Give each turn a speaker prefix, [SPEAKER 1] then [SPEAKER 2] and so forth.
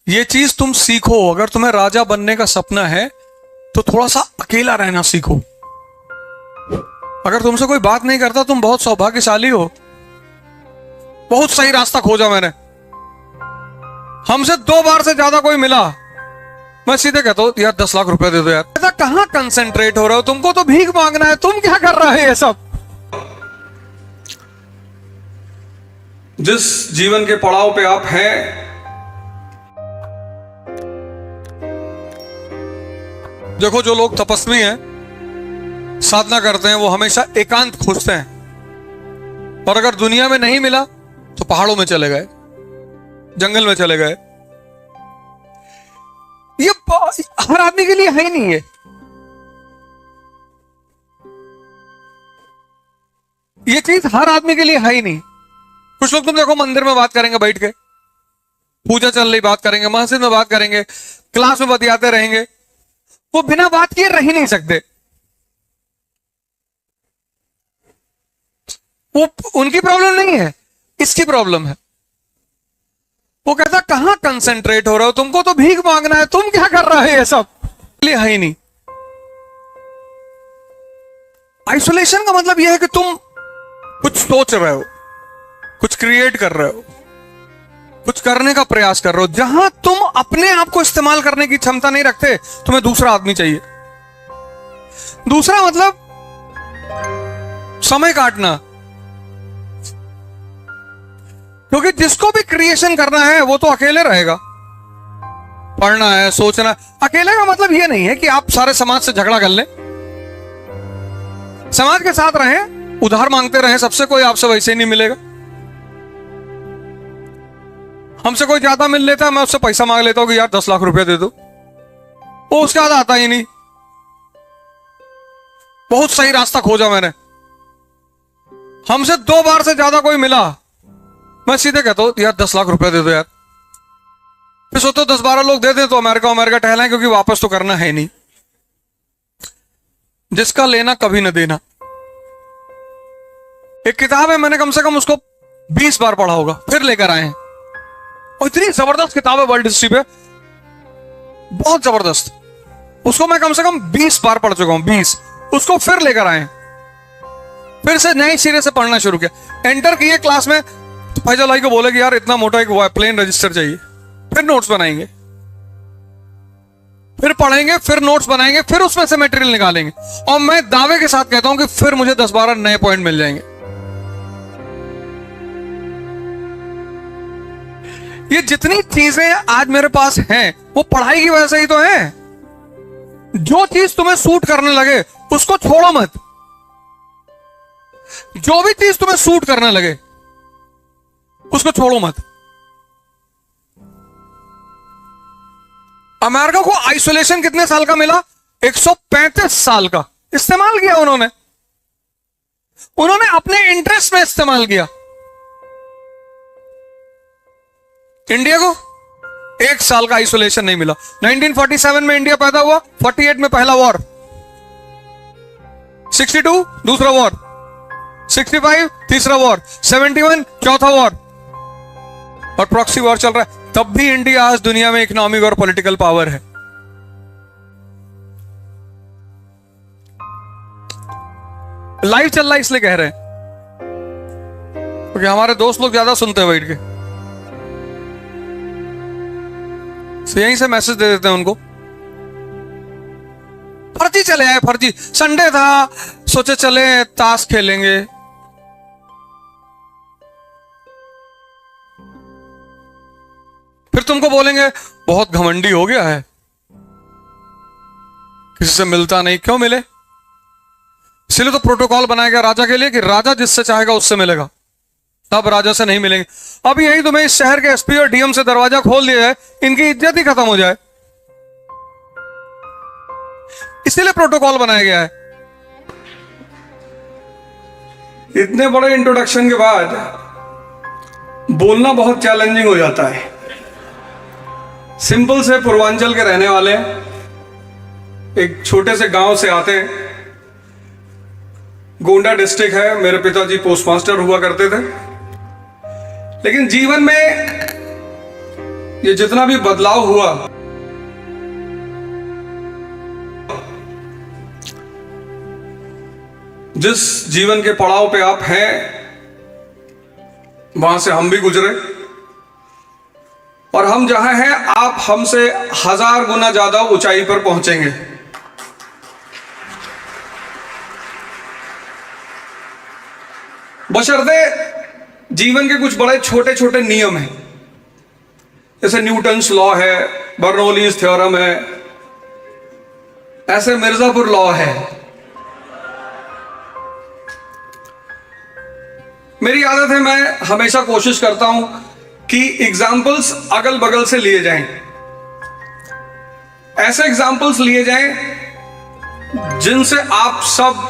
[SPEAKER 1] ये चीज तुम सीखो। अगर तुम्हें राजा बनने का सपना है तो थोड़ा सा अकेला रहना सीखो। अगर तुमसे कोई बात नहीं करता, तुम बहुत सौभाग्यशाली हो। बहुत सही रास्ता खोजा मैंने। हमसे 2 बार से ज्यादा कोई मिला, मैं सीधे कहता हूं यार 10 लाख रुपए दे दो यार। ऐसा कहां कंसेंट्रेट हो रहे हो? तुमको तो भीख मांगना है, तुम क्या कर रहे हो ये सब? जिस जीवन के पड़ाव पे आप हैं, देखो जो लोग तपस्वी हैं, साधना करते हैं, वो हमेशा एकांत खोजते हैं। और अगर दुनिया में नहीं मिला तो पहाड़ों में चले गए, जंगल में चले गए। ये हर आदमी के लिए है ही नहीं है। ये चीज हर आदमी के लिए है ही नहीं। कुछ लोग तुम देखो मंदिर में बात करेंगे बैठ के, पूजा चल रही बात करेंगे, मस्जिद में बात करेंगे, क्लास में बतियाते रहेंगे। वो बिना बात किए रह ही नहीं सकते। वो उनकी प्रॉब्लम नहीं है, इसकी प्रॉब्लम है। वो कहता कहां कंसेंट्रेट हो रहे हो? तुमको तो भीख मांगना है, तुम क्या कर रहे हो ये सब? लिए है ही नहीं। आइसोलेशन का मतलब यह है कि तुम कुछ सोच रहे हो, कुछ क्रिएट कर रहे हो, कुछ करने का प्रयास कर रहे हो। जहां तुम अपने आप को इस्तेमाल करने की क्षमता नहीं रखते, तुम्हें दूसरा आदमी चाहिए। दूसरा मतलब समय काटना। क्योंकि जिसको भी क्रिएशन करना है वो तो अकेले रहेगा। पढ़ना है, सोचना है। अकेले का मतलब ये नहीं है कि आप सारे समाज से झगड़ा कर लें। समाज के साथ रहें, उधार मांगते रहें सबसे, कोई आपसे वैसे ही नहीं मिलेगा। हमसे कोई ज्यादा मिल लेता है, मैं उससे पैसा मांग लेता हूं कि यार 10 लाख रुपए दे दो, वो उसके बाद आता ही नहीं। बहुत सही रास्ता खोजा मैंने। हमसे 2 बार से ज्यादा कोई मिला, मैं सीधे कहता हूं यार 10 लाख रुपए दे दो यार। फिर सोचो 10-12 लोग दे दे तो अमेरिका टहलाएं, क्योंकि वापस तो करना है नहीं। जिसका लेना कभी न देना। एक किताब है, मैंने कम से कम उसको 20 बार पढ़ा होगा, फिर लेकर आए हैं। और इतनी जबरदस्त किताब है वर्ल्ड हिस्ट्री पे, बहुत जबरदस्त। उसको मैं कम से कम 20 बार पढ़ चुका हूं, 20। उसको फिर लेकर आए, फिर से नए सिरे से पढ़ना शुरू किया। एंटर किए क्लास में तो फैजल भाई को बोले कि यार इतना मोटा एक प्लेन रजिस्टर चाहिए। फिर नोट्स बनाएंगे, फिर पढ़ेंगे, फिर नोट्स बनाएंगे, फिर उसमें से मटेरियल निकालेंगे। और मैं दावे के साथ कहता हूं कि फिर मुझे 10-12 नए पॉइंट मिल जाएंगे। ये जितनी चीजें आज मेरे पास हैं, वो पढ़ाई की वजह से ही तो है। जो चीज तुम्हें सूट करने लगे उसको छोड़ो मत। जो भी चीज तुम्हें सूट करने लगे उसको छोड़ो मत। अमेरिका को आइसोलेशन कितने साल का मिला? 135 साल का। इस्तेमाल किया उन्होंने अपने इंटरेस्ट में इस्तेमाल किया। इंडिया को 1 साल का आइसोलेशन नहीं मिला। 1947 में इंडिया पैदा हुआ, 48 में पहला वॉर, 62 दूसरा वॉर, 65 तीसरा वॉर, 71 चौथा वॉर, और प्रॉक्सी वॉर चल रहा है। तब भी इंडिया आज दुनिया में इकोनॉमिक और पॉलिटिकल पावर है। लाइव चल रहा है इसलिए कह रहे हैं, क्योंकि हमारे दोस्त लोग ज्यादा सुनते हैं बैठ के, तो यहीं से मैसेज दे देते हैं उनको। फर्जी चले आए, फर्जी। संडे था, सोचे चले ताश खेलेंगे। फिर तुमको बोलेंगे बहुत घमंडी हो गया है, किसी से मिलता नहीं। क्यों मिले? इसलिए तो प्रोटोकॉल बनाया गया राजा के लिए कि राजा जिससे चाहेगा उससे मिलेगा, तब राजा से नहीं मिलेंगे। अब यही तुम्हें इस शहर के एसपी और डीएम से दरवाजा खोल दिया है, इनकी इज्जत ही खत्म हो जाए, इसीलिए प्रोटोकॉल बनाया गया है। इतने बड़े इंट्रोडक्शन के बाद बोलना बहुत चैलेंजिंग हो जाता है। सिंपल से पूर्वांचल के रहने वाले, एक छोटे से गांव से आते हैं। गोंडा डिस्ट्रिक्ट है, मेरे पिताजी पोस्टमास्टर हुआ करते थे। लेकिन जीवन में ये जितना भी बदलाव हुआ, जिस जीवन के पड़ाव पे आप हैं, वहां से हम भी गुजरे, और हम जहां हैं आप हमसे 1000 गुना ज्यादा ऊंचाई पर पहुंचेंगे। बशर्ते जीवन के कुछ बड़े छोटे छोटे नियम हैं, जैसे न्यूटन्स लॉ है, बर्नौलीज थ्योरम है, ऐसे मिर्जापुर लॉ है। मेरी आदत है, मैं हमेशा कोशिश करता हूं कि एग्जाम्पल्स अगल बगल से लिए जाएं, ऐसे एग्जाम्पल्स लिए जाएं जिनसे आप सब